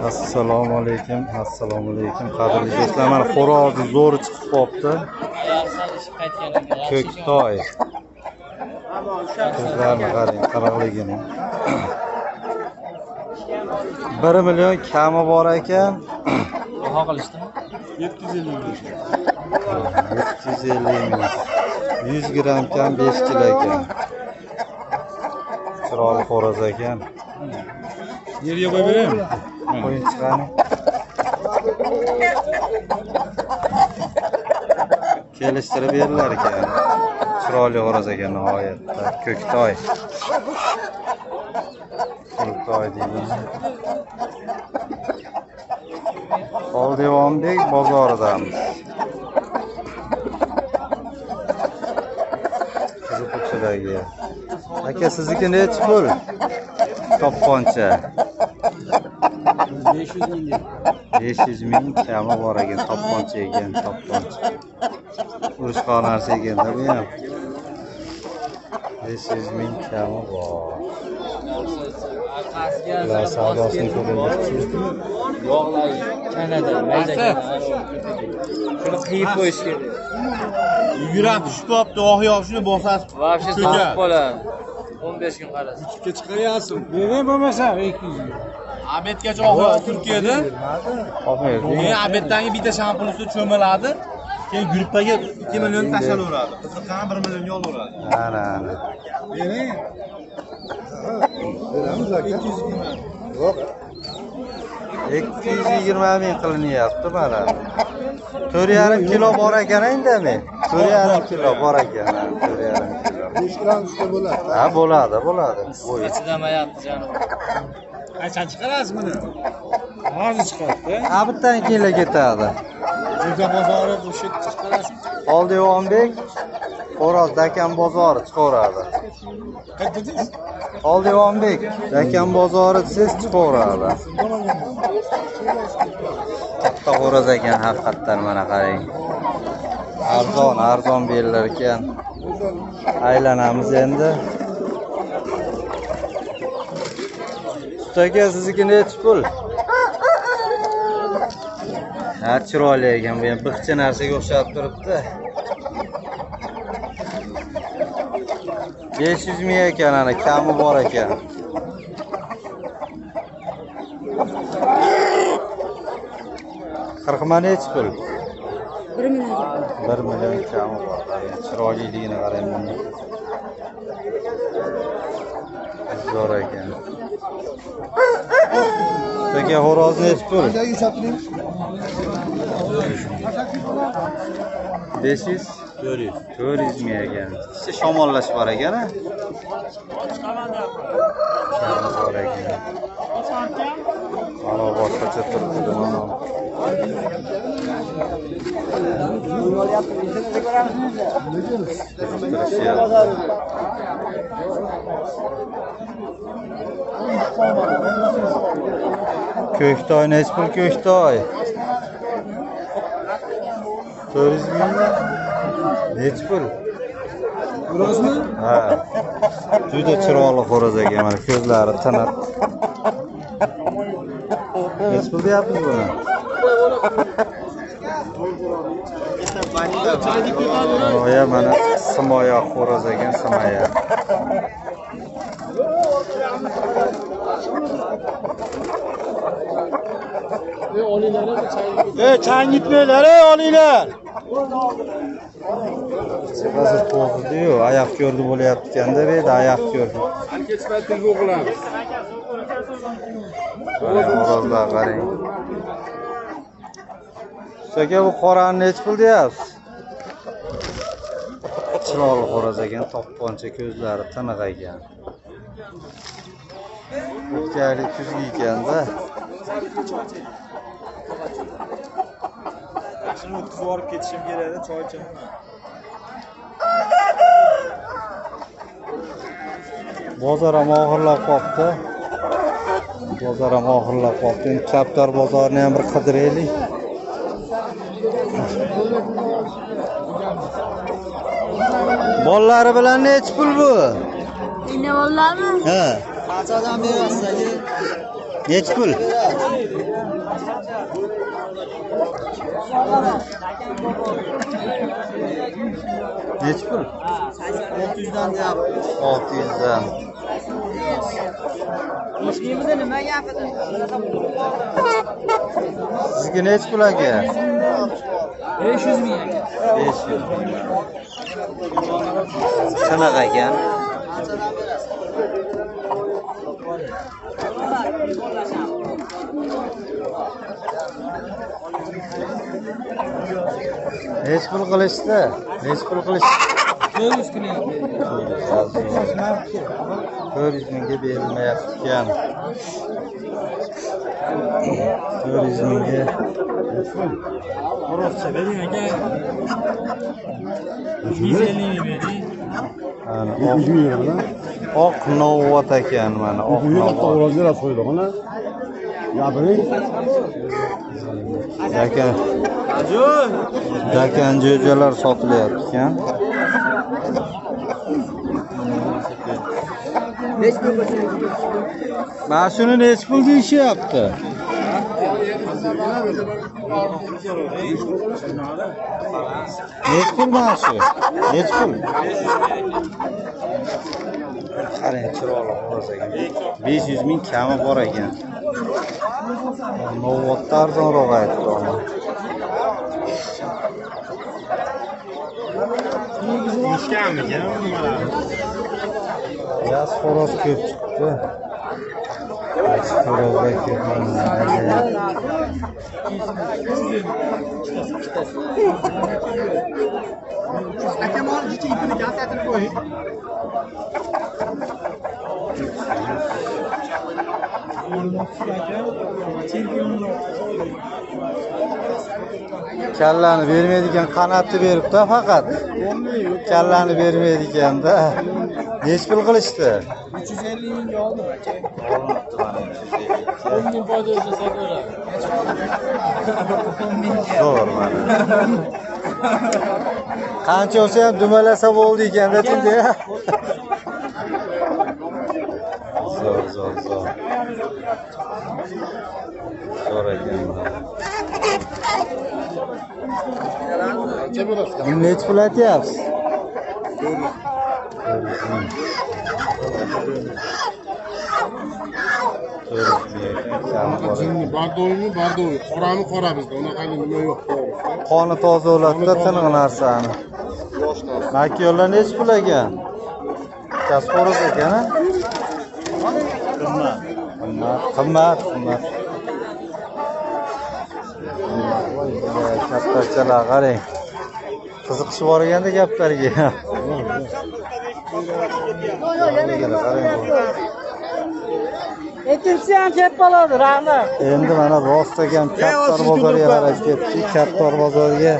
Assalomu alaykum, qadrli do'stlar. Mana xo'rozni zo'ri chiqib qopti. Ko'ktoy. Ko'zlarni qarang, qaraqligini. 1 million kami bor ekan. Baho qilishdimi? 750 ming. 100 gram kam 5 kilo ekan. Chiroyli xo'roz ekan. Yerga qo'yib beraymi? Qo'ying chiqani. Kelishtirib berilar ekan. Chiroyli xo'roz ekan nihoyatda. Ko'ktoy. Ko'ktoy deydi. Oldevonbek bozoridamiz. Qiziquvchilarga. Aka sizniki necha pul? Topqoncha. 500 ming deb. 500 ming kami bor ekan, topqoncha ekan, topqoncha. Urushqon narsa ekanda bu ham. 500 ming kami bor. Ular savdosini ko'raylikchi. Yog'lar Kanada, mayda. Shuni qiyib qo'yish kerak. Yugurib tushib qolibdi, oxyoq shuni bosasiz. Вообще sotib qoladi. 15 kun qarasa. Ikkiga chiqaryapsiz. Bering bo'lmasa 200 ming. Abetgacha oxyoq Turkiyada. Keyin abetdan bitta shampun ustida cho'miladi. Keyin gruppaga 2 million tashlaveradi. Qiziqqan 1 millionga olaveradi. Ana. Bering. Beramiz aka. 200 ming. Yo'q. 220 ming qilinyapti mana. 4,5 kilo bor ekan indami? 4,5 kilo bor ekan. 4,5 kilo. 5 gram usta bo'ladi. Ha, bo'ladi. Bo'y. Chidamayapti janob. Qachon chiqarasiz buni? Hozir chiqadi. Ha, bittan kilo ketadi. Jo'ja bozori o'sha chiqarasiz. Oldevonbek xo'roz Dakan bozori chiqaveradi. Qaytdingiz? Oldevonbek Dakan bozori siz chiqaveradi. Katta xo'roz ekan haqiqatdan mana qarang. Arzon berilar ekan. Aylanamiz endi. Ustaga sizniki necha pul? Ha, chiroyli ekan, bu ham biqchi narsaga o'xshab turibdi. 500 ming ekan, ana kami bor ekan. Qirqma necha pul? 1 million. 1 million kami bor. Chiroyliligini qarang buni. Zo'r ekan. Peki xo'roz necha pul? 500 400 ming ekan. Kishi shamollash bor ekan. Bor ekan. Mana boshqacha turibdi mana. Ko'ktoy necha pul ko'ktoy? 400 ming. Necha pul? Xo'rozmi? Ha. Juda chiroyli xo'roz ekan, mana ko'zlari tiniq. Necha pul deyapsiz buni? Moya mana simoya xo'roz ekan, simoya. Chang gitmanglar, olinglar. Hozir qo'zdi-yu, oyoq ko'rdi bo'layapti ekanda, bu yerda oyoq ko'rdi. Kechpaytingiz o'qilamiz. Mana xo'rozlar qarang. Aka bu qorani necha pul deyapsiz? Chiroyli xo'roz ekan, topqoncha ko'zlari tiniq ekan. O'tkali kuzgi ekanda. Shuni o'tkazib olib ketishim kerak, choy ichaman. Bozor ham oxirlab qolibdi. Endi Kaptar bozorini ham bir qidiraylik. Bollari bilan necha pul bu? Endi bollarmi? Ha. Qanchadan berasiz aka? Nechi pul? Nechi pul? 600 dan deyapti. 600 dan. Ishqimizda nima gapida? Sizga nechi pul aka? 500 ming aka. 500 ming. Qanaqa ekan? Nechi pul qilishdi? Nechi pul qilishdi? 400 qilyapti. 400 mingga berilmayapti ekan. 400 mingga. Oroscha bering aka. 150 ming bering. Ana Oq. oq novvat ekan mana oq novvat. To'g'riga so'ydi ona. Gapiring. Dakan jo'jalar sotilyapti ekan. Mana shuni nechi pul deyishyapti? Nechi pul mana shu? Nechi pul? Qarang, chiroyli xo'roz ekan. 500 ming kami bor ekan. Novvatda arzonroq aytdi ona. Ishkanmikan nimalar? Yaz xo'roz ko'p chiqdi. Xo'rozlar ko'p mana. Akamon ichi ipini kasatib qo'ying. Kallani bermaydigan qanotni beribdi faqat. Kallani bermaydiganda. Nechi pul qilishdi? 350 mingga oldim aka. Olibdi mana 350. 10 ming foyda bo'lsa sotaveradi. Zo'r mana. Qancha olsa ham dumalasa bo'ldi ekanda tunda. Zo'r. Zo'r ekan. Buni nechi pul aytyapsiz? 400 ming. Bardo'ymi, bardo'y. Qorami qora bizda. Unaqangi nima yo'q. Qoni toza bo'ladi-da, tiniq narsani. Makiyonlar nechi pul ekan? Kasporos ekan, a? Qimmat. Kaptarchalar qarang. Qiziqishib borganda gaplarga. Ikkinchisi ham kep bo'ladi, rahmat. Endi mana rostagam Kaptar bozoriga qarab ketdik. Kaptar bozoriga.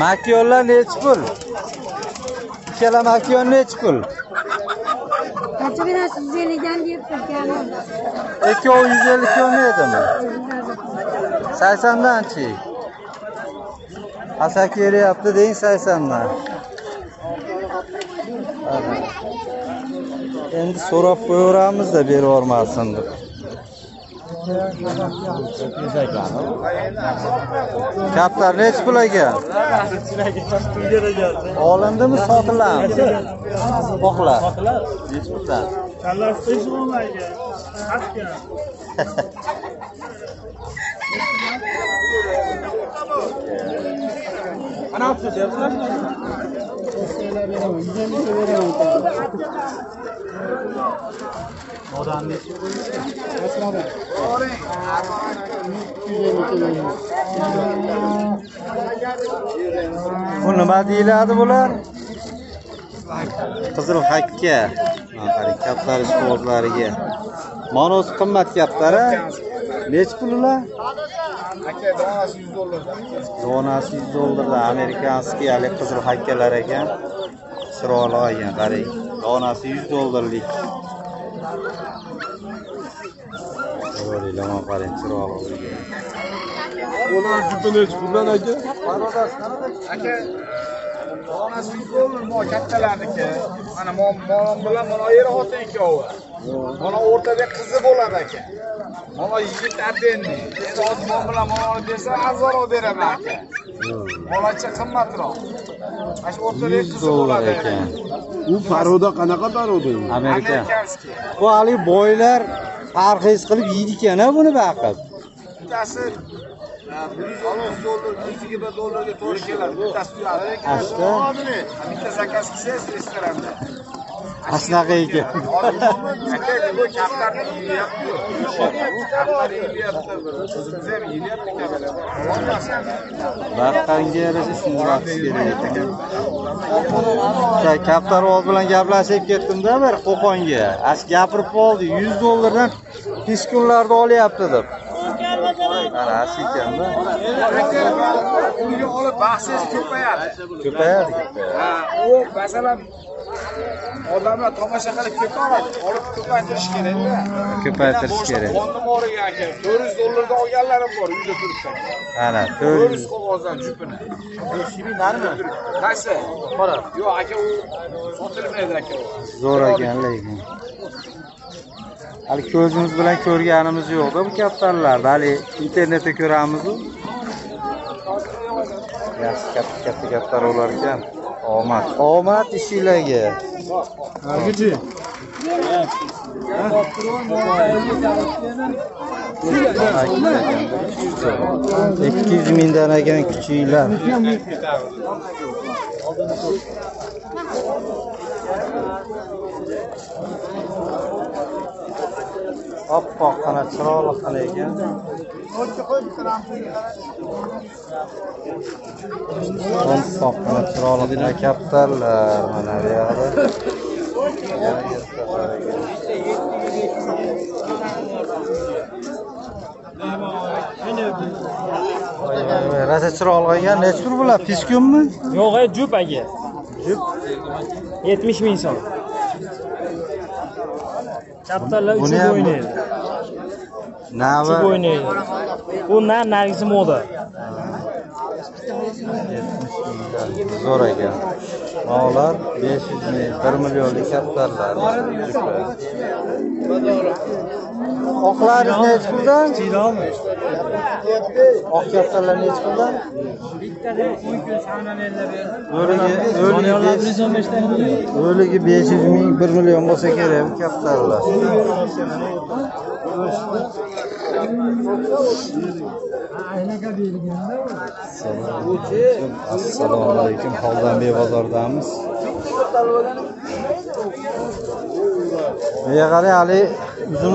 Makiyonlar nechi pul? Ikkala makiyon nechi pul? Qancha berasiz? 150 dan deb turganim. Ikkovi 150 ko'rmaydimi? 80 danchi? Asa keryapti deng 80 dan. Endi so'rab qo'yaveramiz-da berib yormasin deb. Kaptar nechi pul ekan? Olindimi, sotiladimi? Oqlar. Nechi puldan? Kallasi 5 so'mga. Qaskan. Ana olsa deyapsizlar. Odam nechi Bu nima deyiladi bular? Qizil hakka. Qarang, kaptar ishqibozlariga. Mana o'zi qimmat kaptara. Nechi pul ular? Aka donasi $100. Donasi $100. Amerikanskiy hali qizil hakkalar ekan. Chiroyli ekan, qarang. Donasi $100lik. Ko'ringlar, qarang, chiroyli ekan. Ular juda nechi puldan aka? Aka Onasi 100 dollar mo kattalarniki. Mana mom bilan mana eri xotin ikkovi. Mana o'rtada qizi bo'ladi aka. Mana yigit ateni. Endi hozir mom bilan mana olib bersa arzonroq beraman aka. Molacha qimmatroq. Mana shu o'rtada 100 qizi dollar bo'ladi ekan. U paroda qanaqa paroda? Amerika. Amerikanskiy. Bu hali boylar parhez qilib yeydi ekan-a buni baqib. Bittasi 100 dollar, 120 dollarga to'g'ri keladi. Bittasi uyali ekan. Asta. Bitta zakaz qilsangiz restoranda. Asnaqa ekan. Aka, bu kaptarni yeyapti. Kaptarni yeyapti. O'zimiz ham yeyapti kabalar. Baqqanga yarasha shunday vaqt kerak ekan. Kaptar old bilan gaplashib ketdim-da bir Qo'qonga. As gapirib qoldi 100 dollardan hech kunlarda olyapti deb. Mana as ekan-da. Unga olib bahsingiz ko'payadi. Ko'payadi. Ha, u masalan odamlar tomosha qilib ko'payadi. Olib ko'paytirish kerak-da. Ko'paytirish kerak. Fondni boriga aka 400 dollardan olganlarim bor uyda turibdi. Ana 400 qog'ozdan jupini. 500 narmi? Qaysi? Qora. Yo'q aka u sotilmaydi aka u. Zo'r ekan lekin. Hali ko'zimiz bilan ko'rganimiz yo'q-da bu kaptarlarni. Hali internetda ko'ramiz-ku. Yaxshi katta kaptar bo'lar ekan. Omad ishinglarga. Hargichi. 200 mingdan ekan kuchinglar. Oppoq qana chiroyli qana ekan. Oppoq qana chiroyli qana kaptarlar mana bu yoqda. Rasa chiroyli ekan. Necha pul bo'ladi? Piskunmi? Yo'q, jup aka. Jup 70 ming so'm. Kaptarlar uchun o'ynaydi. Nava Uchun o'ynaydi. Bu nargisi moda. zo'r ekan. Mavlar 500 ming, 1 millionlik kaptarlar. Oqlaringiz necha puldan? Chilolmi? Oq kaptarlar necha puldan? Bittada 10 kun savnalarga berdim. O'ligi 500 ming, 1 million bo'lsa kerak bu kaptarlar. Assalomu alaykum. Holdan bozordamiz. Bu yerga hali uzun